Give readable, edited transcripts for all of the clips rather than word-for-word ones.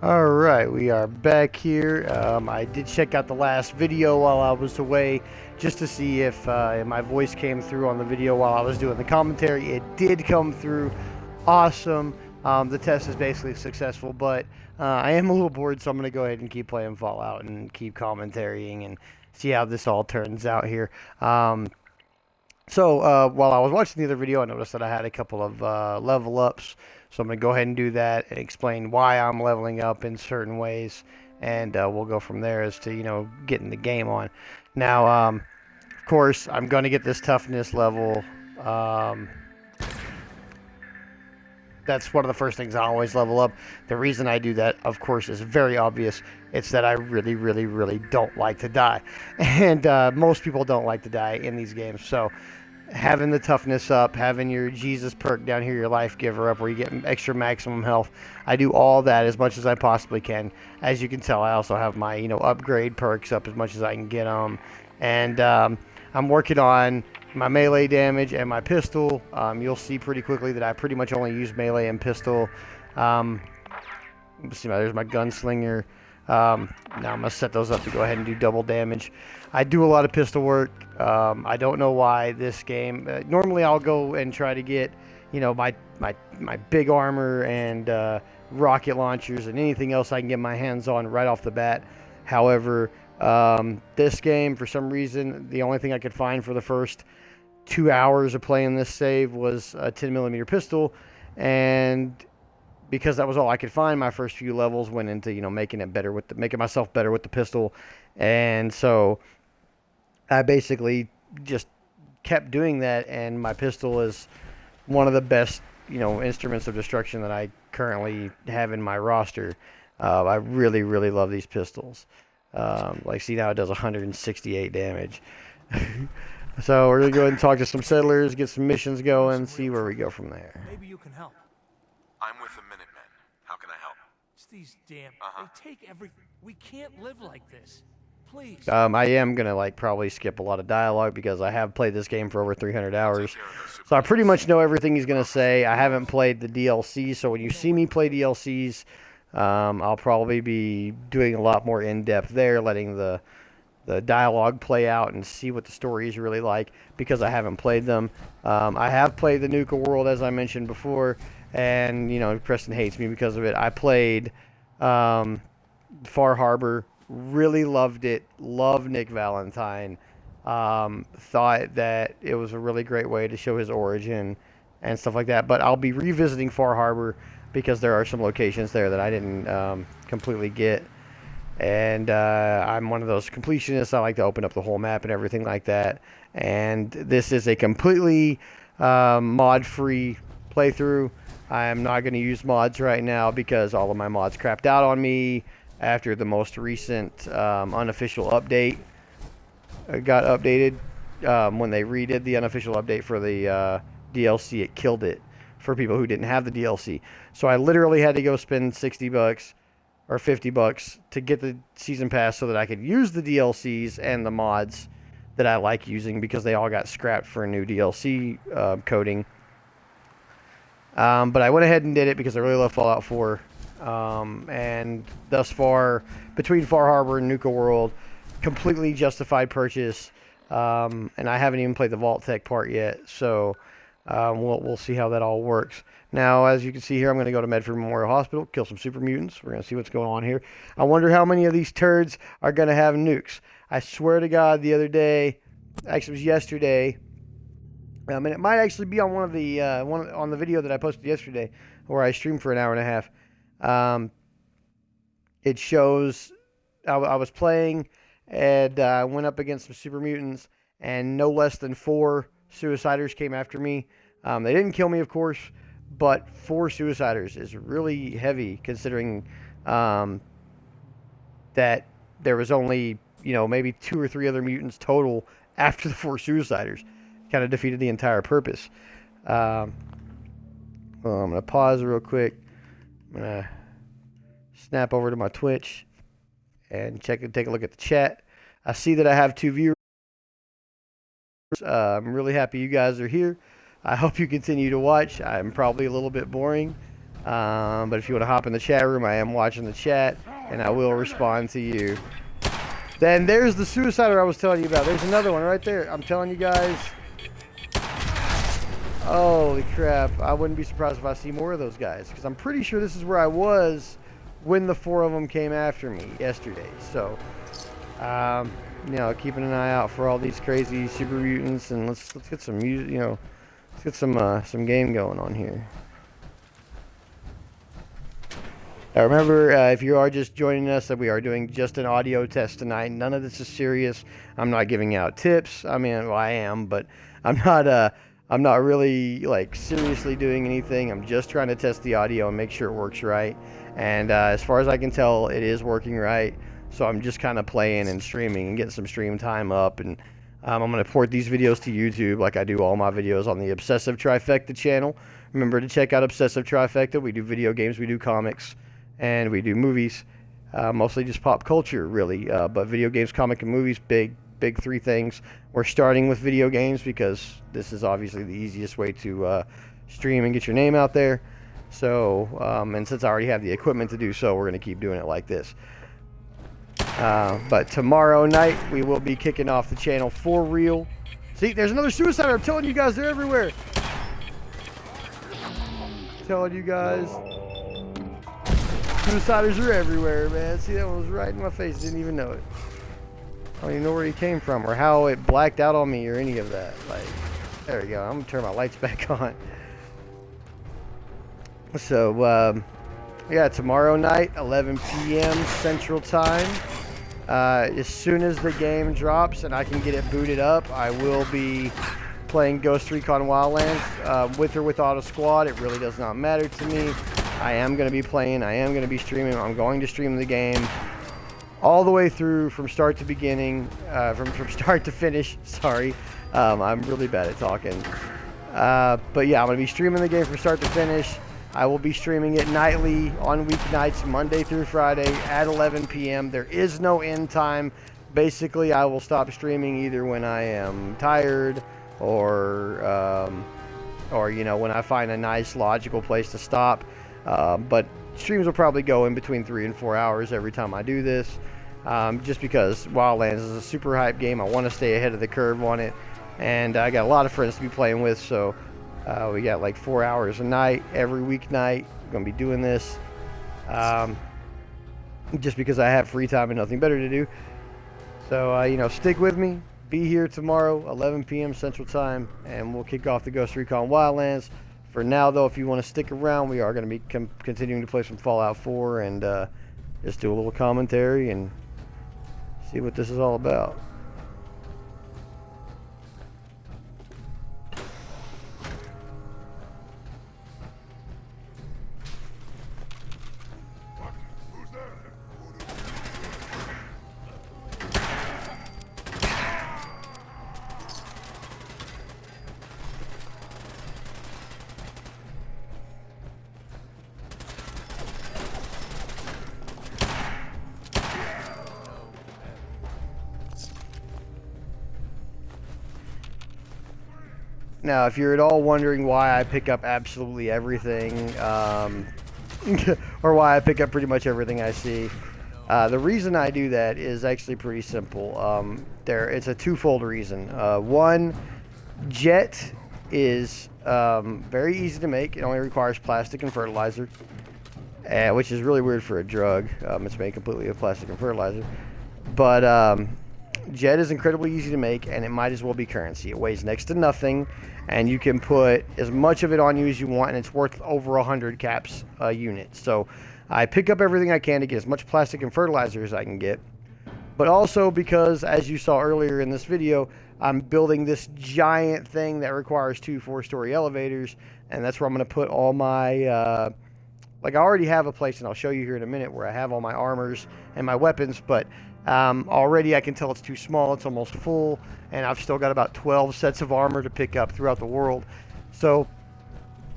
Alright, we are back here. I did check out the last video while I was away just to see if my voice came through on the video while I was doing the commentary. It did come through awesome. The test is basically successful, but I am a little bored, so I'm going to go ahead and keep playing Fallout and keep commentarying and see how this all turns out here. While I was watching the other video, I noticed that I had a couple of level ups. So I'm going to go ahead and do that and explain why I'm leveling up in certain ways. And we'll go from there as to, getting the game on. Now, of course, I'm going to get this toughness level. That's one of the first things I always level up. The reason I do that, of course, is very obvious. It's that I really, really, really don't like to die. And most people don't like to die in these games. So having the toughness up, having your Jesus perk down here, your life giver up, where you get extra maximum health. I do all that as much as I possibly can. As you can tell, I also have my upgrade perks up as much as I can get them, and I'm working on my melee damage and my pistol. You'll see pretty quickly that I pretty much only use melee and pistol. See, there's my gunslinger. Now I'm going to set those up to go ahead and do double damage. I do a lot of pistol work. I don't know why this game. Normally I'll go and try to get, my big armor and rocket launchers and anything else I can get my hands on right off the bat. However, this game, for some reason, the only thing I could find for the first 2 hours of playing this save was a 10mm pistol, and because that was all I could find, my first few levels went into making myself better with the pistol, and so I basically just kept doing that. And my pistol is one of the best instruments of destruction that I currently have in my roster. I really really love these pistols. See, now it does 168 damage. So we're gonna go ahead and talk to some settlers, get some missions going, see where we go from there. Maybe you can help. I'm with the Minutemen. How can I help? It's these damn. They take everything. We can't live like this. Please. I am gonna probably skip a lot of dialogue because I have played this game for over 300 hours, so I pretty much know everything he's gonna say. I haven't played the DLC, so when you see me play DLCs, I'll probably be doing a lot more in depth there, letting the dialogue play out and see what the story is really like, because I haven't played them. I have played the Nuka-World, as I mentioned before, and Preston hates me because of it. I played Far Harbor, really loved it, loved Nick Valentine, thought that it was a really great way to show his origin and stuff like that. But I'll be revisiting Far Harbor because there are some locations there that I didn't completely get. And I'm one of those completionists. I like to open up the whole map and everything like that. And this is a completely mod-free playthrough. I am not going to use mods right now because all of my mods crapped out on me after the most recent unofficial update got updated. When they redid the unofficial update for the DLC, it killed it for people who didn't have the DLC. So I literally had to go spend $60 or $50 to get the season pass so that I could use the DLCs and the mods that I like using, because they all got scrapped for a new DLC coding. But I went ahead and did it because I really love Fallout 4. And thus far, between Far Harbor and Nuka-World, completely justified purchase. And I haven't even played the Vault Tech part yet, so we'll see how that all works. Now, as you can see here, I'm going to go to Medford Memorial Hospital, kill some super mutants. We're going to see what's going on here. I wonder how many of these turds are going to have nukes. I swear to God, the other day, actually it was yesterday, and it might actually be on one of the on the video that I posted yesterday, where I streamed for an hour and a half. It shows I was playing, and I went up against some super mutants, and no less than 4 suiciders came after me. They didn't kill me, of course, but 4 suiciders is really heavy, considering that there was only maybe 2 or 3 other mutants total after the 4 suiciders. Kind of defeated the entire purpose. Well, I'm gonna pause real quick. I'm gonna snap over to my Twitch and take a look at the chat. I see that I have 2 viewers. I'm really happy you guys are here. I hope you continue to watch. I'm probably a little bit boring, But if you want to hop in the chat room, I am watching the chat, and I will respond to you. Then there's the suicider I was telling you about. There's another one right there. I'm telling you guys. Holy crap. I wouldn't be surprised if I see more of those guys, because I'm pretty sure this is where I was when the 4 of them came after me yesterday. So, you know, keeping an eye out for all these crazy super mutants, and let's get some music, you know, let's get some game going on here. Remember, if you are just joining us, that we are doing just an audio test tonight. None of this is serious. I'm not giving out tips. I mean, well, I am, but I'm not really like seriously doing anything. I'm just trying to test the audio and make sure it works right. And as far as I can tell, it is working right. So I'm just kind of playing and streaming and getting some stream time up. And I'm going to port these videos to YouTube like I do all my videos on the Obsessive Trifecta channel. Remember to check out Obsessive Trifecta. We do video games, we do comics, and we do movies. Mostly just pop culture, really. But video games, comic, and movies, big 3 things. We're starting with video games because this is obviously the easiest way to stream and get your name out there. So, and since I already have the equipment to do so, we're going to keep doing it like this. But tomorrow night, we will be kicking off the channel for real. See, there's another suicider. I'm telling you guys, they're everywhere. Telling you guys, suiciders are everywhere, man. See, that one was right in my face. Didn't even know it. I don't even know where he came from or how it blacked out on me or any of that. Like, there we go. I'm going to turn my lights back on. So, yeah, tomorrow night, 11 p.m. Central Time. As soon as the game drops and I can get it booted up, I will be playing Ghost Recon Wildlands with or without a squad. It really does not matter to me. I am going to be playing. I am going to be streaming. I'm going to stream the game all the way through from start to beginning, from start to finish. Sorry, I'm really bad at talking. But yeah, I'm going to be streaming the game from start to finish. I will be streaming it nightly on weeknights, Monday through Friday at 11 p.m. There is no end time. Basically, I will stop streaming either when I am tired or you know, when I find a nice logical place to stop. But streams will probably go in between 3 and 4 hours every time I do this, just because Wildlands is a super hype game. I want to stay ahead of the curve on it, and I got a lot of friends to be playing with, so we got like 4 hours a night every weeknight. I'm gonna be doing this just because I have free time and nothing better to do. So you know, stick with me. Be here tomorrow, 11 p.m. Central Time, and we'll kick off the Ghost Recon Wildlands. For now, though, if you want to stick around, we are going to be continuing to play some Fallout 4 and just do a little commentary and see what this is all about. Now, if you're at all wondering why I pick up absolutely everything, or why I pick up pretty much everything I see, the reason I do that is actually pretty simple. It's a twofold reason. One, jet is very easy to make. It only requires plastic and fertilizer, which is really weird for a drug. It's made completely of plastic and fertilizer. But jet is incredibly easy to make, and it might as well be currency. It weighs next to nothing, and you can put as much of it on you as you want, and it's worth over 100 caps a unit. So I pick up everything I can to get as much plastic and fertilizer as I can get, but also because, as you saw earlier in this video, I'm building this giant thing that requires 2 4-story elevators, and that's where I'm going to put all my like, I already have a place, and I'll show you here in a minute, where I have all my armors and my weapons, but already I can tell it's too small. It's almost full, and I've still got about 12 sets of armor to pick up throughout the world. So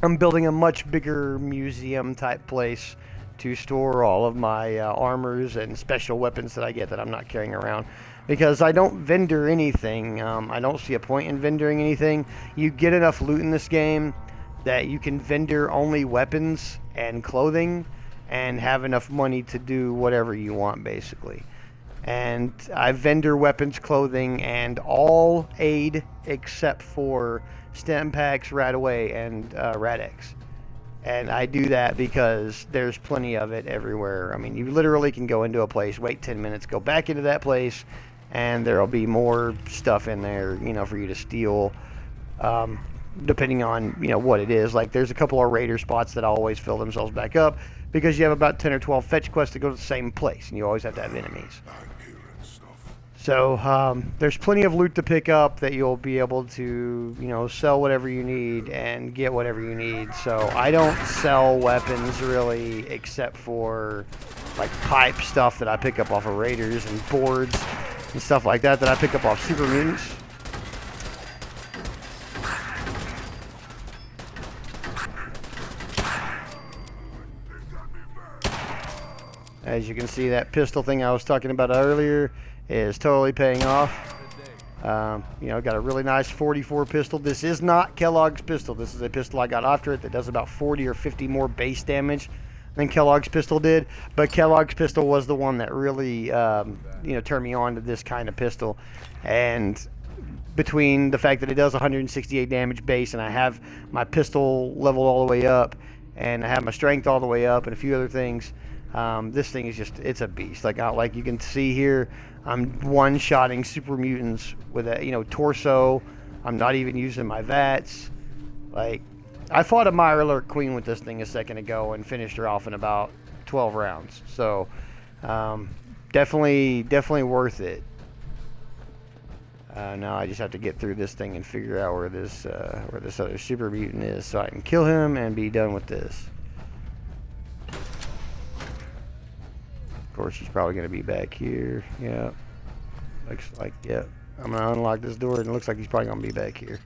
I'm building a much bigger museum type place to store all of my armors and special weapons that I get that I'm not carrying around, because I don't vendor anything. I don't see a point in vendoring anything. You get enough loot in this game that you can vendor only weapons and clothing and have enough money to do whatever you want, basically. And I vendor weapons, clothing, and all aid except for stem packs, Radaway, and Radex. And I do that because there's plenty of it everywhere. I mean, you literally can go into a place, wait 10 minutes, go back into that place, and there'll be more stuff in there, for you to steal, depending on, what it is. Like, there's a couple of raider spots that always fill themselves back up because you have about 10 or 12 fetch quests to go to the same place, and you always have to have enemies. So there's plenty of loot to pick up that you'll be able to, sell whatever you need and get whatever you need. So I don't sell weapons really, except for like pipe stuff that I pick up off of raiders and boards and stuff like that I pick up off super mutants. As you can see, that pistol thing I was talking about earlier is totally paying off. Got a really nice 44 pistol. This is not Kellogg's pistol. This is a pistol I got after it that does about 40 or 50 more base damage than Kellogg's pistol did. But Kellogg's pistol was the one that really, turned me on to this kind of pistol. And between the fact that it does 168 damage base, and I have my pistol leveled all the way up, and I have my strength all the way up, and a few other things, this thing is it's a beast. Like you can see here, I'm one-shotting super mutants with a, torso. I'm not even using my VATS. Like, I fought a Mirelurk Queen with this thing a second ago and finished her off in about 12 rounds. So, definitely worth it. Now I just have to get through this thing and figure out where this other super mutant is so I can kill him and be done with this. Of course, he's probably going to be back here. Yeah. Looks like, yeah. I'm going to unlock this door, and it looks like he's probably going to be back here.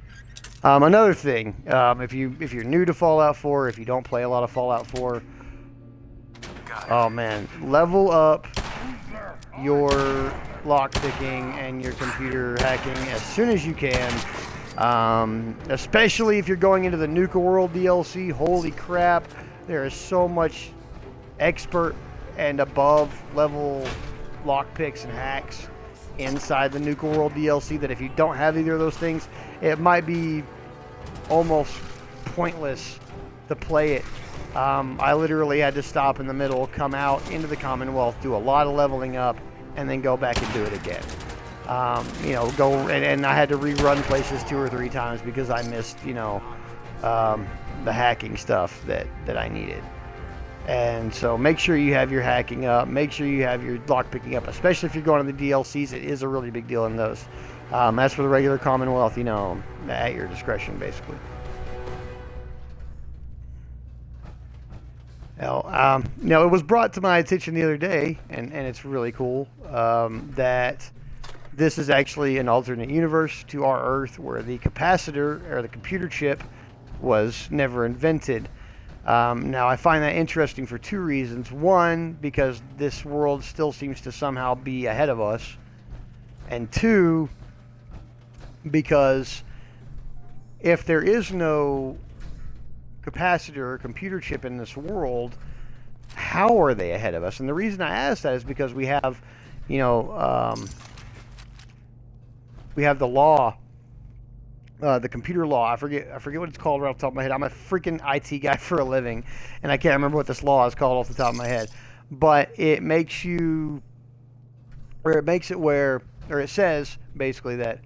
Another thing, if you're new to Fallout 4, if you don't play a lot of Fallout 4, oh man, level up your lockpicking and your computer hacking as soon as you can. Especially if you're going into the Nuka-World DLC. Holy crap, there is so much expert and above level lockpicks and hacks inside the Nuka-World DLC that if you don't have either of those things, it might be almost pointless to play it. I literally had to stop in the middle, come out into the Commonwealth, do a lot of leveling up, and then go back and do it again. And I had to rerun places 2 or 3 times because I missed, the hacking stuff that I needed. And so make sure you have your hacking up. Make sure you have your lockpicking up, especially if you're going to the DLCs. It is a really big deal in those. As for the regular Commonwealth, at your discretion, basically. Now, it was brought to my attention the other day, and it's really cool, that this is actually an alternate universe to our Earth where the capacitor, or the computer chip, was never invented. Now, I find that interesting for 2 reasons. One, because this world still seems to somehow be ahead of us. And 2, because if there is no capacitor or computer chip in this world, how are they ahead of us? And the reason I ask that is because we have, we have the law, the computer law. I forget what it's called right off the top of my head. I'm a freaking IT guy for a living, and I can't remember what this law is called off the top of my head. But it makes it says basically that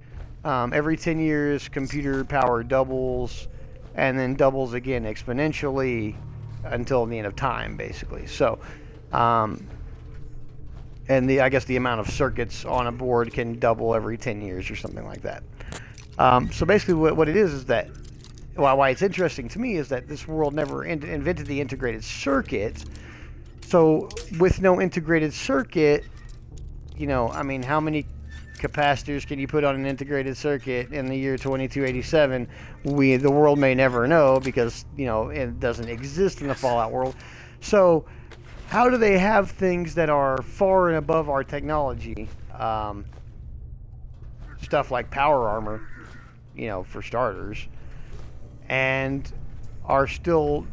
every 10 years computer power doubles, and then doubles again exponentially until the end of time, basically. So, I guess the amount of circuits on a board can double every 10 years or something like that. So basically what it is that, why it's interesting to me is that this world never invented the integrated circuit. So with no integrated circuit, how many capacitors can you put on an integrated circuit in the year 2287? The world may never know because, it doesn't exist in the Fallout world. So how do they have things that are far and above our technology? Stuff like power armor, for starters, and are still,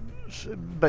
but